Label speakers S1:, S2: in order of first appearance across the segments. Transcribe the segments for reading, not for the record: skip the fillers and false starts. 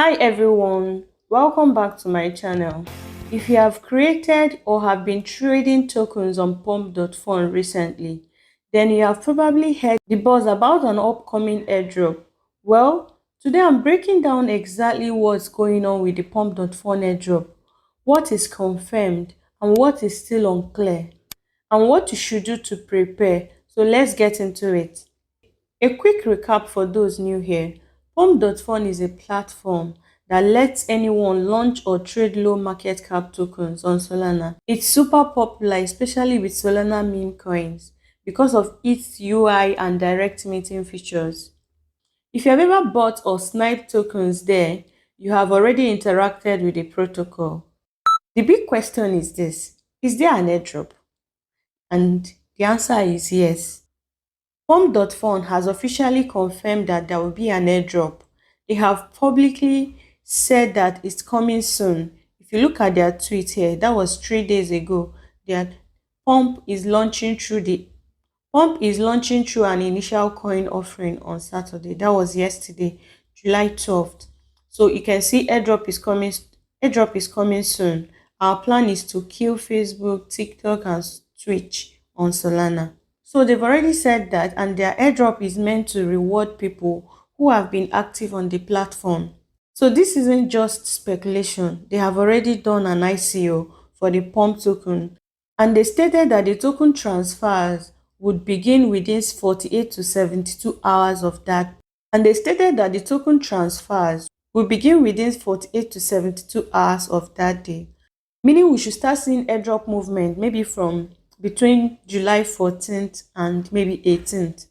S1: Hi everyone, welcome back to my channel. If you have created or have been trading tokens on Pump.fun recently, then you have probably heard the buzz about an upcoming airdrop. Well, today I'm breaking down exactly what's going on with the Pump.fun airdrop, what is confirmed and what is still unclear, and what you should do to prepare. So let's get into it. A quick recap for those new here. Pump.fun is a platform that lets anyone launch or trade low market cap tokens on Solana. It's super popular, especially with Solana meme coins, because of its UI and direct minting features. If you have ever bought or sniped tokens there, you have already interacted with the protocol. The big question is this: is there an airdrop? And the answer is yes. Pump.fun has officially confirmed that there will be an airdrop. They have publicly said that it's coming soon. If you look at their tweet here, that was 3 days ago, that Pump is launching through an initial coin offering on Saturday. That was yesterday, July 12th. So you can see airdrop is coming soon. Our plan is to kill Facebook, TikTok and Twitch on Solana. So they've already said that, and their airdrop is meant to reward people who have been active on the platform. So this isn't just speculation. They have already done an ICO for the Pump token, and they stated that the token transfers would begin within 48 to 72 hours of that. And they stated that the token transfers will begin within 48 to 72 hours of that day, meaning we should start seeing airdrop movement maybe from between July 14th and maybe 18th.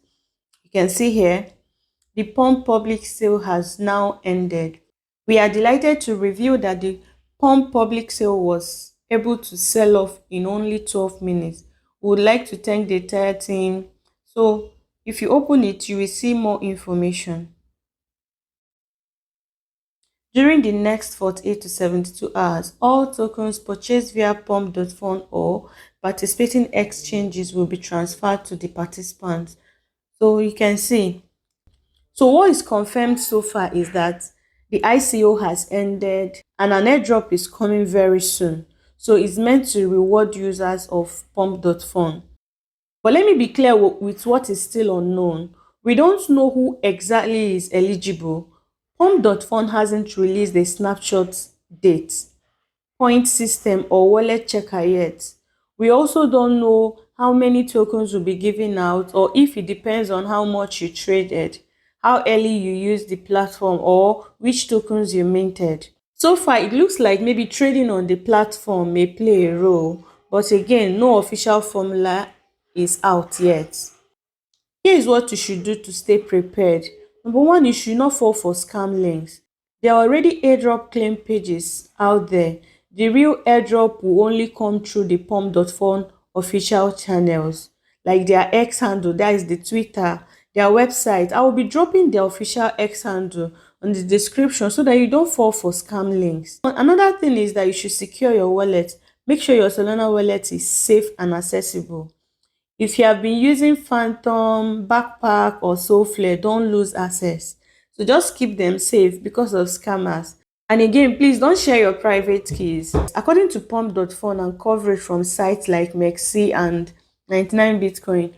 S1: You can see here, the Pump public sale has now ended. We are delighted to reveal that the Pump public sale was able to sell off in only 12 minutes. We would like to thank the entire team. So if you open it, you will see more information. During the next 48 to 72 hours, all tokens purchased via Pump.fun or participating exchanges will be transferred to the participants. So you can see. So what is confirmed so far is that the ICO has ended and an airdrop is coming very soon. So it's meant to reward users of Pump.fun. But let me be clear with what is still unknown. We don't know who exactly is eligible. Pump.fun hasn't released a snapshot date, point system or wallet checker yet. We also don't know how many tokens will be given out, or if it depends on how much you traded, how early you used the platform, or which tokens you minted. So far, it looks like maybe trading on the platform may play a role, but again, no official formula is out yet. Here is what you should do to stay prepared. Number one, you should not fall for scam links. There are already airdrop claim pages out there. The real airdrop will only come through the Pump.fun official channels, like their X handle, that is the Twitter, their website. I will be dropping their official X handle on the description so that you don't fall for scam links. Another thing is that you should secure your wallet. Make sure your Solana wallet is safe and accessible. If you have been using Phantom, Backpack or Soulflare, don't lose access. So just keep them safe because of scammers. And again, please don't share your private keys. According to Pump.fun and coverage from sites like Mexi and 99 Bitcoin,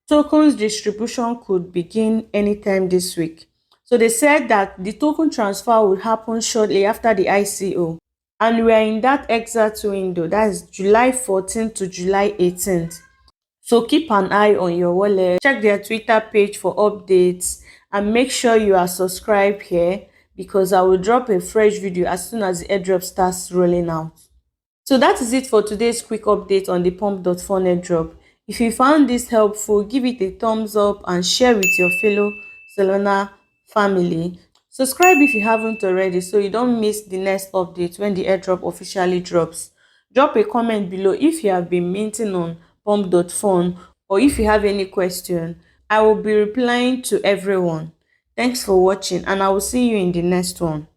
S1: tokens distribution could begin anytime this week. So they said that the token transfer would happen shortly after the ICO. And we are in that exact window, that is July 14th to July 18th. So keep an eye on your wallet, check their Twitter page for updates, and make sure you are subscribed here because I will drop a fresh video as soon as the airdrop starts rolling out. So that is it for today's quick update on the Pump.fun airdrop. If you found this helpful, give it a thumbs up and share with your fellow Solana family. Subscribe if you haven't already so you don't miss the next update when the airdrop officially drops. Drop a comment below if you have been minting on Pump.fun or if you have any question. I will be replying to everyone. Thanks for watching and I will see you in the next one.